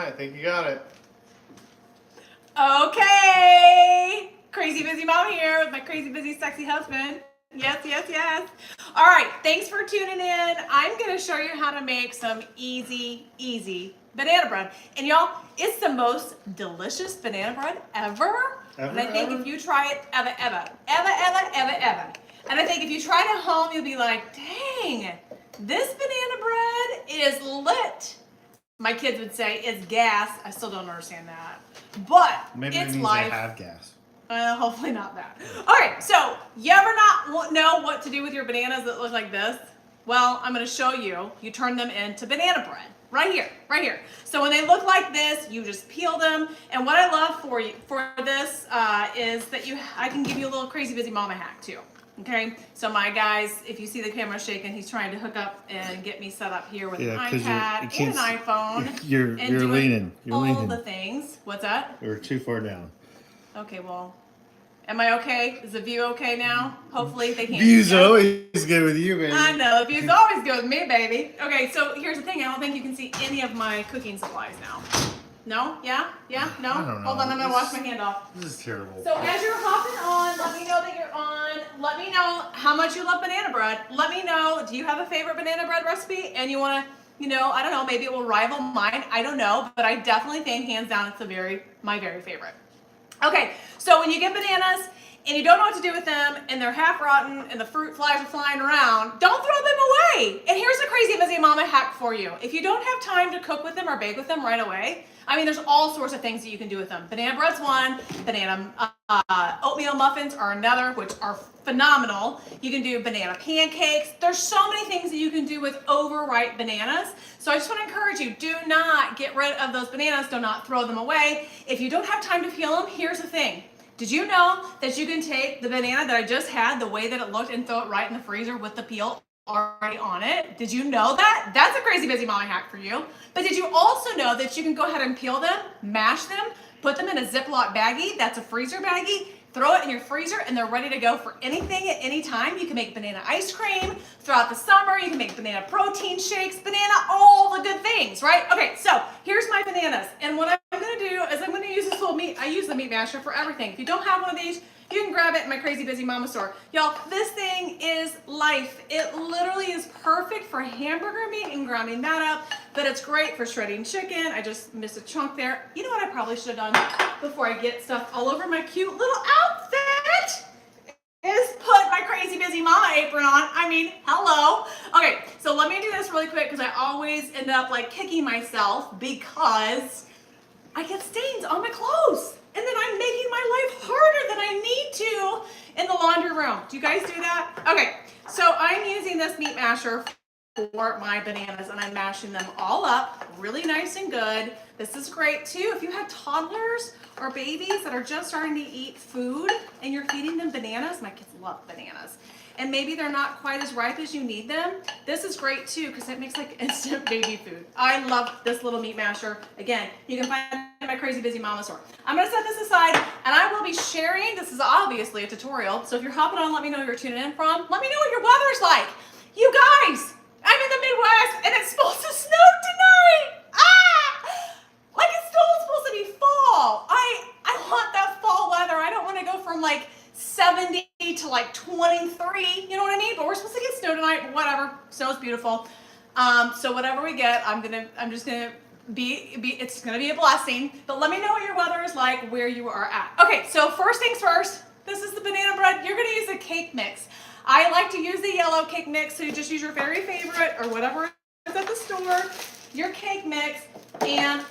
I think you got it. Okay. Crazy busy mom here with my crazy busy sexy husband. Yes, yes, yes. All right, thanks for tuning in. I'm going to show you how to make some easy banana bread. And y'all, it's the most delicious banana bread ever. And I think if you try it ever. And I think if you try it at home, you'll be like, dang, this banana bread is lit. My kids would say it's gas. I still don't understand that. But maybe it's it means life. they have gas. Hopefully not that. All right, so you ever not know what to do with your bananas that look like this? Well, I'm going to show you. You turn them into banana bread. Right here. So when they look like this, you just peel them. And what I love for this is that I can give you a little crazy busy mama hack too. Okay, so my guys, if you see the camera shaking, he's trying to hook up and get me set up here with an iPad and an iPhone. You're leaning. You're all leaning. the things. What's that? You're too far down. Okay, well, am I okay? Is the view okay now? Hopefully they can't. View's always good with you, baby. I know, the view's always good with me, baby. Okay, so here's the thing. I don't think you can see any of my cooking supplies now. No? Yeah? No? I don't know. Hold on, I'm going to wash my hand off. This is terrible. So as you're hopping on, let me know that you're on. Let me know how much you love banana bread. Let me know, do you have a favorite banana bread recipe? And you want to, I don't know, maybe it will rival mine. I don't know. But I definitely think, hands down, it's my very favorite. Okay, so when you get bananas and you don't know what to do with them and they're half rotten and the fruit flies are flying around, don't throw them away. And here's a crazy busy mama hack for you. If you don't have time to cook with them or bake with them right away, there's all sorts of things that you can do with them. Banana bread's one, banana oatmeal muffins are another, which are phenomenal. You can do banana pancakes. There's so many things that you can do with overripe bananas. So I just want to encourage you, do not get rid of those bananas. Do not throw them away. If you don't have time to peel them, here's the thing. Did you know that you can take the banana that I just had, the way that it looked, and throw it right in the freezer with the peel already on it? Did you know that? That's a crazy busy mommy hack for you. But did you also know that you can go ahead and peel them, mash them, put them in a Ziploc baggie, that's a freezer baggie, throw it in your freezer, and they're ready to go for anything at any time. You can make banana ice cream throughout the summer. You can make banana protein shakes, all the good things, right? Okay, so here's my bananas. And what I'm going to do is I'm going to use this little I use the meat masher for everything. If you don't have one of these, you can grab it in my Crazy Busy Mama store. Y'all, this thing is life. It literally is perfect for hamburger meat and grounding that up, but it's great for shredding chicken. I just missed a chunk there. You know what I probably should have done before I get stuff all over my cute little outfit? Is put my Crazy Busy Mama apron on. Hello. Okay, so let me do this really quick because I always end up kicking myself because I get stains on my clothes. And then I'm making my life harder than I need to in the laundry room. Do you guys do that? Okay, so I'm using this meat masher for my bananas and I'm mashing them all up really nice and good. This is great too if you have toddlers or babies that are just starting to eat food and you're feeding them bananas. My kids love bananas. And maybe they're not quite as ripe as you need them. This is great too because it makes instant baby food. I love this little meat masher. Again, you can find it at my Crazy Busy Mama store. I'm gonna set this aside and I will be sharing, this is obviously a tutorial, so if you're hopping on, let me know where you're tuning in from. Let me know what your weather's like. You guys, I'm in the Midwest and it's supposed to snow tonight. It's still supposed to be fall. I want that fall weather. I don't want to go from 70 to 23, you know what I mean? But we're supposed to get snow tonight, but whatever. Snow's beautiful. So whatever we get, it's gonna be a blessing. But let me know what your weather is like where you are at. Okay, so first things first, this is the banana bread. You're gonna use a cake mix. I like to use the yellow cake mix, so you just use your very favorite or whatever is at the store, your cake mix, and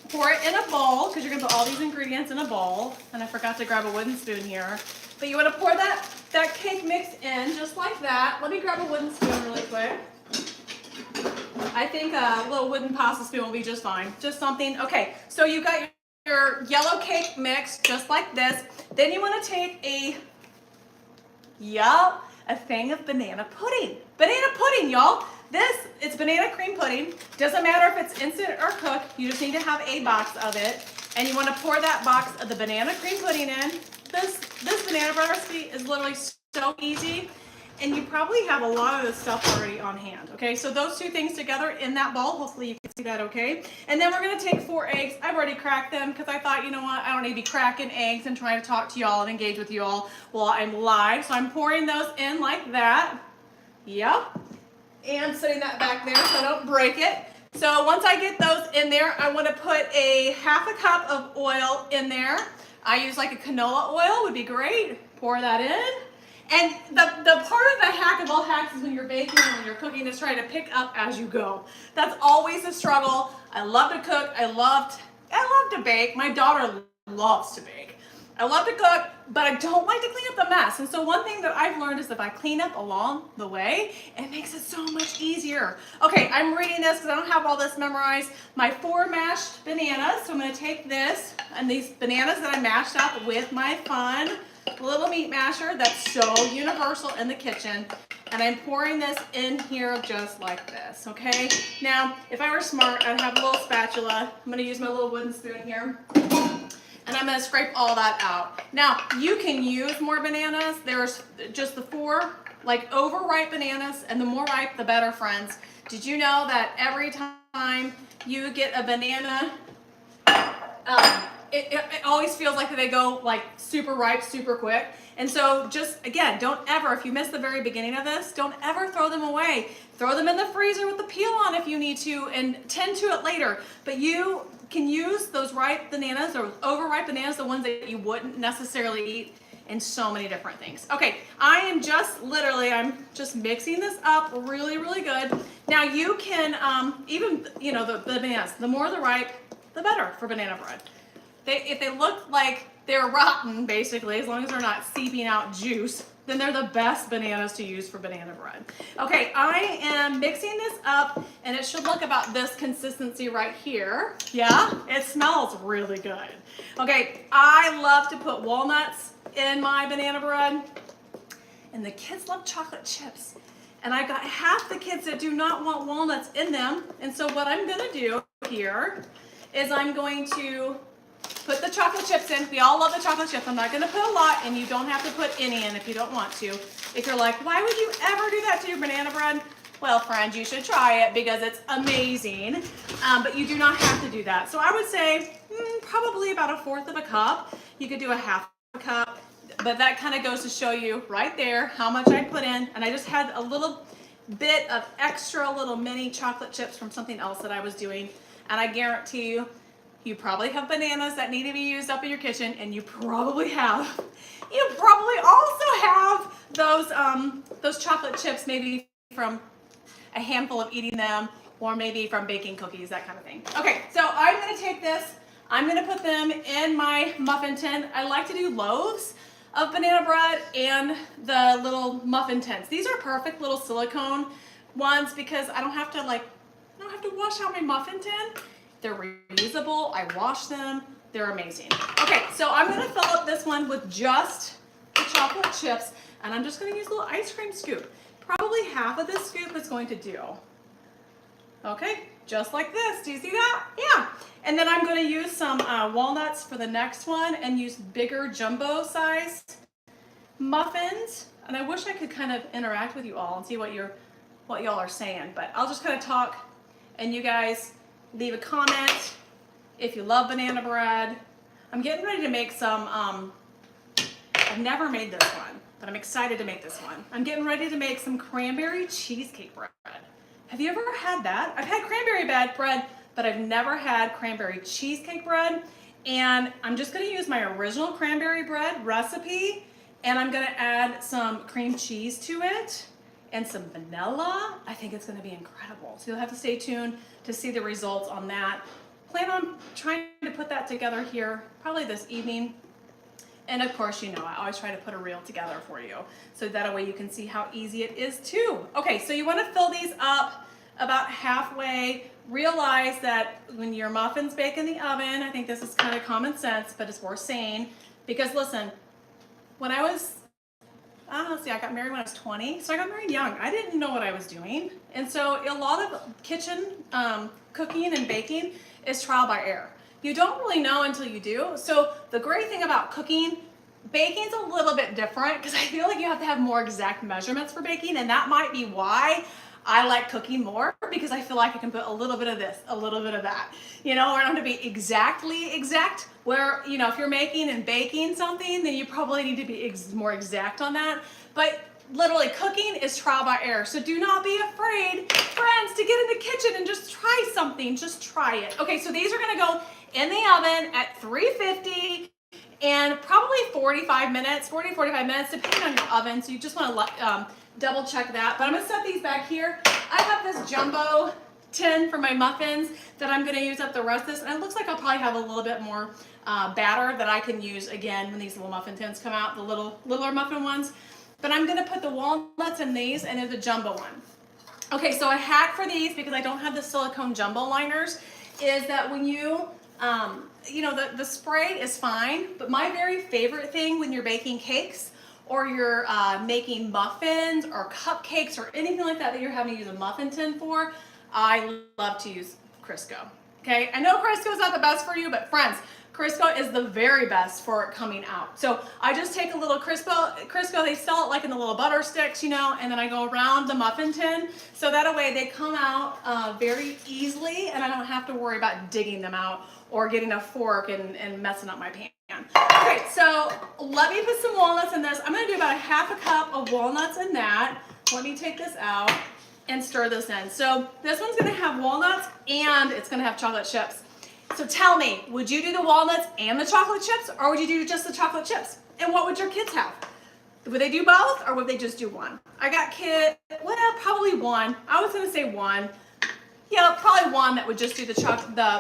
pour it in a bowl, because you're gonna put all these ingredients in a bowl. And I forgot to grab a wooden spoon here. But you want to pour that cake mix in just like that. Let me grab a wooden spoon really quick. I think a little wooden pasta spoon will be just fine. Just something. Okay, so you got your yellow cake mix just like this. Then you want to take a thing of banana pudding. Banana pudding, y'all. It's banana cream pudding. Doesn't matter if it's instant or cooked. You just need to have a box of it. And you want to pour that box of the banana cream pudding in. This banana bread recipe is literally so easy. and you probably have a lot of this stuff already on hand. Okay, so those two things together in that bowl, hopefully you can see that okay. And then we're gonna take 4 eggs. I've already cracked them because I thought, you know what, I don't need to be cracking eggs and trying to talk to y'all and engage with you all while I'm live. So I'm pouring those in like that. Yep. And setting that back there so I don't break it. So once I get those in there, I want to put a 1/2 cup of oil in there. I use like a canola oil, would be great. Pour that in. And the part of the hack of all hacks is when you're baking and when you're cooking is trying to pick up as you go. That's always a struggle. I love to cook. I love to bake. My daughter loves to bake. I love to cook, but I don't like to clean up the mess. And so one thing that I've learned is if I clean up along the way, it makes it so much easier. Okay, I'm reading this because I don't have all this memorized. My 4 mashed bananas. So I'm going to take this and these bananas that I mashed up with my fun little meat masher that's so universal in the kitchen. And I'm pouring this in here just like this, okay? Now, if I were smart, I'd have a little spatula. I'm going to use my little wooden spoon here. And I'm going to scrape all that out. Now, you can use more bananas. There's just the 4, like overripe bananas, and the more ripe, the better, friends. Did you know that every time you get a banana, it always feels like they go like super ripe, super quick. And so just, again, don't ever, if you miss the very beginning of this, don't ever throw them away. Throw them in the freezer with the peel on if you need to and tend to it later. But you can use those ripe bananas or overripe bananas, the ones that you wouldn't necessarily eat, in so many different things. Okay, I'm just mixing this up really, really good. Now you can, even, you know, the bananas, the more the ripe, the better for banana bread. If they look like they're rotten, basically, as long as they're not seeping out juice, then they're the best bananas to use for banana bread. Okay, I am mixing this up, and it should look about this consistency right here. Yeah, it smells really good. Okay, I love to put walnuts in my banana bread, and the kids love chocolate chips. And I got half the kids that do not want walnuts in them, and so what I'm gonna do here is I'm going to put the chocolate chips in. We all love the chocolate chips. I'm not going to put a lot, and you don't have to put any in if you don't want to. If you're like, why would you ever do that to your banana bread? Well, friends, you should try it because it's amazing, but you do not have to do that. So I would say probably about 1/4 of a cup. You could do a 1/2 cup, but that kind of goes to show you right there how much I put in, and I just had a little bit of extra little mini chocolate chips from something else that I was doing, and I guarantee you, you probably have bananas that need to be used up in your kitchen, and you probably also have those chocolate chips maybe from a handful of eating them, or maybe from baking cookies, that kind of thing. Okay, so I'm gonna take this, I'm gonna put them in my muffin tin. I like to do loaves of banana bread and the little muffin tins. These are perfect little silicone ones because I don't have to wash out my muffin tin. They're reusable, I wash them, they're amazing. Okay, so I'm gonna fill up this one with just the chocolate chips, and I'm just gonna use a little ice cream scoop. Probably half of this scoop is going to do. Okay, just like this, do you see that? Yeah, and then I'm gonna use some walnuts for the next one and use bigger jumbo size muffins. And I wish I could kind of interact with you all and see what y'all are saying, but I'll just kind of talk and you guys leave a comment if you love banana bread. I'm getting ready to make some, I've never made this one, but I'm excited to make this one. I'm getting ready to make some cranberry cheesecake bread. Have you ever had that? I've had cranberry bread, but I've never had cranberry cheesecake bread. And I'm just gonna use my original cranberry bread recipe, and I'm gonna add some cream cheese to it and some vanilla. I think it's gonna be incredible. So you'll have to stay tuned to see the results on that. Plan on trying to put that together here, probably this evening. And of course, you know, I always try to put a reel together for you, so that way you can see how easy it is too. Okay, so you wanna fill these up about halfway. Realize that when your muffins bake in the oven, I think this is kind of common sense, but it's worth saying, because listen, when I got married when I was 20, so I got married young. I didn't know what I was doing. And so a lot of kitchen cooking and baking is trial by error. You don't really know until you do. So the great thing about cooking baking's a little bit different because I feel like you have to have more exact measurements for baking, and that might be why I like cooking more, because I feel like I can put a little bit of this, a little bit of that. You know, I don't have to be exactly exact. Where, you know, if you're making and baking something, then you probably need to be more exact on that. But literally, cooking is trial by error. So do not be afraid, friends, to get in the kitchen and just try something. Just try it. Okay, so these are gonna go in the oven at 350 and probably 45 minutes, 40 to 45 minutes, depending on your oven. So you just want to double check that. But I'm gonna set these back here. I have this jumbo tin for my muffins that I'm gonna use up the rest of this. And it looks like I'll probably have a little bit more batter that I can use again when these little muffin tins come out, the littler muffin ones. But I'm gonna put the walnuts in these, and there's a jumbo one. Okay, so a hack for these, because I don't have the silicone jumbo liners, is that when you know, the spray is fine, but my very favorite thing when you're baking cakes or you're making muffins or cupcakes or anything like that you're having to use a muffin tin for, I love to use Crisco. Okay, I know Crisco is not the best for you, but friends, Crisco is the very best for it coming out. So I just take a little Crisco, they sell it like in the little butter sticks, you know, and then I go around the muffin tin. So that way they come out very easily, and I don't have to worry about digging them out or getting a fork and messing up my pan. Okay, so let me put some walnuts in this. I'm gonna do about a half a cup of walnuts in that. Let me take this out and stir this in. So this one's gonna have walnuts and it's gonna have chocolate chips. So tell me, would you do the walnuts and the chocolate chips, or would you do just the chocolate chips? And what would your kids have? Would they do both, or would they just do one? I got kids, well, probably one. I was gonna say one. Yeah, probably one that would just do the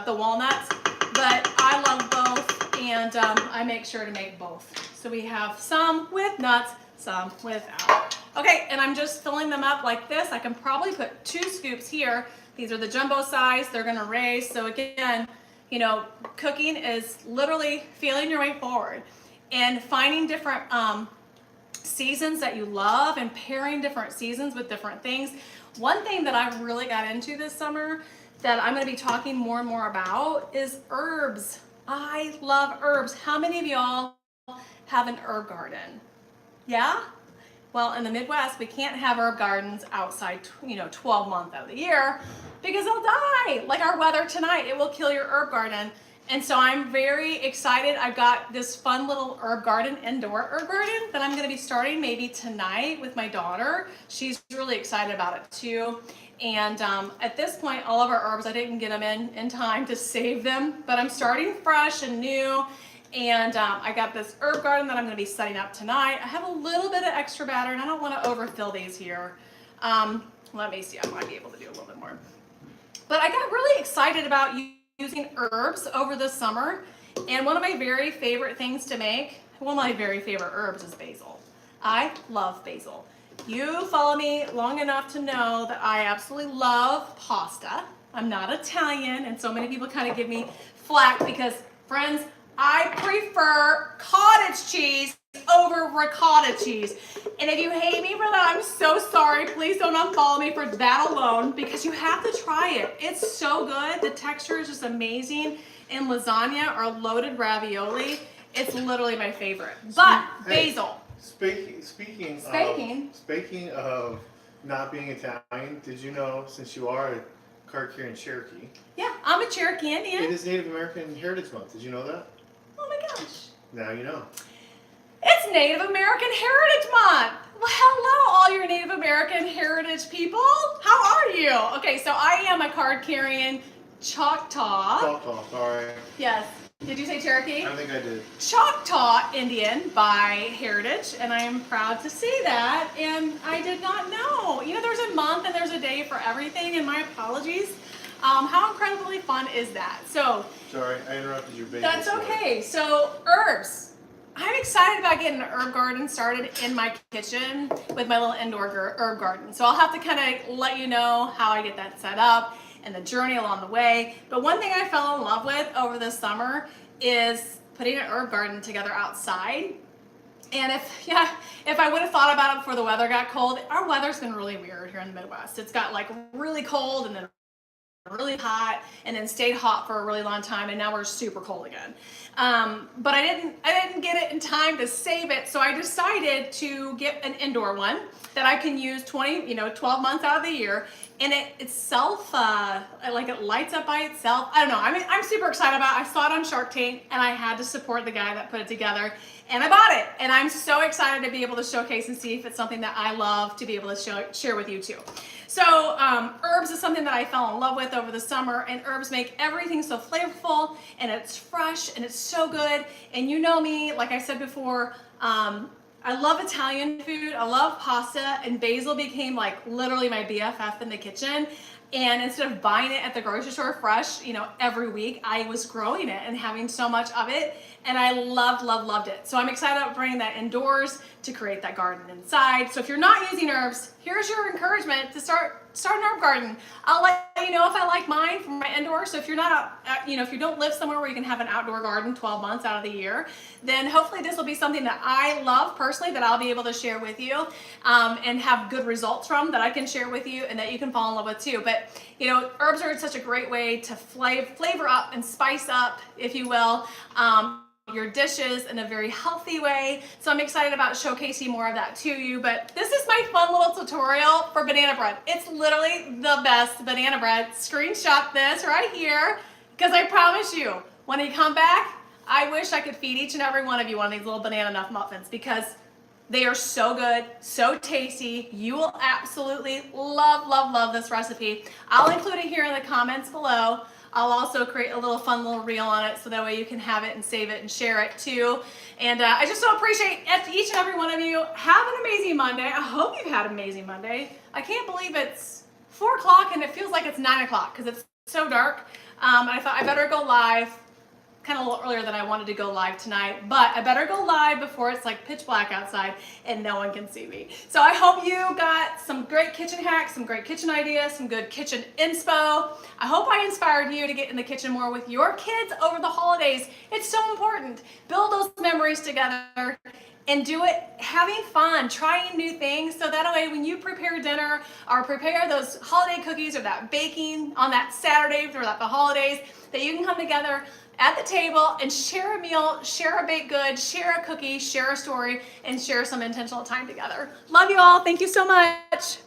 walnuts, but I love both, and I make sure to make both. So we have some with nuts, some without. Okay, and I'm just filling them up like this. I can probably put 2 scoops here. These are the jumbo size. They're gonna raise. So again, you know, cooking is literally feeling your way forward and finding different seasons that you love and pairing different seasons with different things. One thing that I really got into this summer that I'm going to be talking more and more about is herbs. I love herbs. How many of y'all have an herb garden? Yeah? Well, in the Midwest, we can't have herb gardens outside, 12 months out of the year because they'll die. Like our weather tonight, it will kill your herb garden. And so I'm very excited. I've got this fun little herb garden, indoor herb garden, that I'm gonna be starting maybe tonight with my daughter. She's really excited about it too. And at this point, all of our herbs, I didn't get them in time to save them, but I'm starting fresh and new. And I got this herb garden that I'm gonna be setting up tonight. I have a little bit of extra batter, and I don't wanna overfill these here. Let me see, I might be able to do a little bit more. But I got really excited about using herbs over the summer, and one of my very favorite things to make, one of my very favorite herbs is basil. I love basil. You follow me long enough to know that I absolutely love pasta. I'm not Italian, and so many people kind of give me flack because, friends, I prefer cottage cheese over ricotta cheese. And if you hate me for that, I'm so sorry. Please don't unfollow me for that alone, because you have to try it. It's so good. The texture is just amazing. And lasagna or loaded ravioli, it's literally my favorite. But basil. Speaking of not being Italian, did you know, since you are a card-carrying Cherokee? Yeah, I'm a Cherokee Indian. It is Native American Heritage Month. Did you know that? Oh my gosh. Now you know. It's Native American Heritage Month. Well, hello, all your Native American heritage people. How are you? Okay, so I am a card-carrying Choctaw. Choctaw, sorry. Yes. Did you say Cherokee? I think I did. Choctaw Indian by heritage, and I am proud to say that, and I did not know. You know, there's a month and there's a day for everything, and my apologies. How incredibly fun is that? So, sorry, I interrupted your baby. That's okay. So, herbs. I'm excited about getting an herb garden started in my kitchen with my little indoor herb garden. So I'll have to kind of let you know how I get that set up and the journey along the way. But one thing I fell in love with over the summer is putting an herb garden together outside. And if I would have thought about it before the weather got cold, our weather's been really weird here in the Midwest. It's got like really cold and then really hot and then stayed hot for a really long time, and now we're super cold again. But I didn't get it in time to save it, so I decided to get an indoor one that I can use 12 months out of the year, and it itself, like it lights up by itself. I don't know. I'm super excited about it. I saw it on Shark Tank, and I had to support the guy that put it together, and I bought it, and I'm so excited to be able to showcase and see if it's something that I love to be able to share with you too. So herbs is something that I fell in love with over the summer, and herbs make everything so flavorful, and it's fresh, and it's so good. And you know me, like I said before, I love Italian food. I love pasta, and basil became like literally my BFF in the kitchen. And instead of buying it at the grocery store fresh, every week, I was growing it and having so much of it. And I loved it. So I'm excited about bringing that indoors to create that garden inside. So if you're not using herbs, here's your encouragement to start an herb garden. I'll let you know if I like mine from my indoor. So if you're not, if you don't live somewhere where you can have an outdoor garden 12 months out of the year, then hopefully this will be something that I love personally, that I'll be able to share with you and have good results from, that I can share with you and that you can fall in love with too. But herbs are such a great way to flavor up and spice up, if you will, your dishes in a very healthy way. So I'm excited about showcasing more of that to you. But this is my fun little tutorial for banana bread. It's literally the best banana bread. Screenshot this right here, because I promise you, when you come back, I wish I could feed each and every one of you one of these little banana nut muffins, because they are so good, so tasty. You will absolutely love this recipe. I'll include it here in the comments below. I'll also create a little fun little reel on it, so that way you can have it and save it and share it too. And I just so appreciate each and every one of you. Have an amazing Monday. I hope you've had an amazing Monday. I can't believe it's 4 o'clock and it feels like it's 9 o'clock because it's so dark. I thought I better go live kind of a little earlier than I wanted to go live tonight, but I better go live before it's like pitch black outside and no one can see me. So I hope you got some great kitchen hacks, some great kitchen ideas, some good kitchen inspo. I hope I inspired you to get in the kitchen more with your kids over the holidays. It's so important. Build those memories together and do it having fun, trying new things, so that way when you prepare dinner or prepare those holiday cookies or that baking on that Saturday throughout the holidays, that you can come together at the table and share a meal, share a baked good, share a cookie, share a story, and share some intentional time together. Love you all. Thank you so much.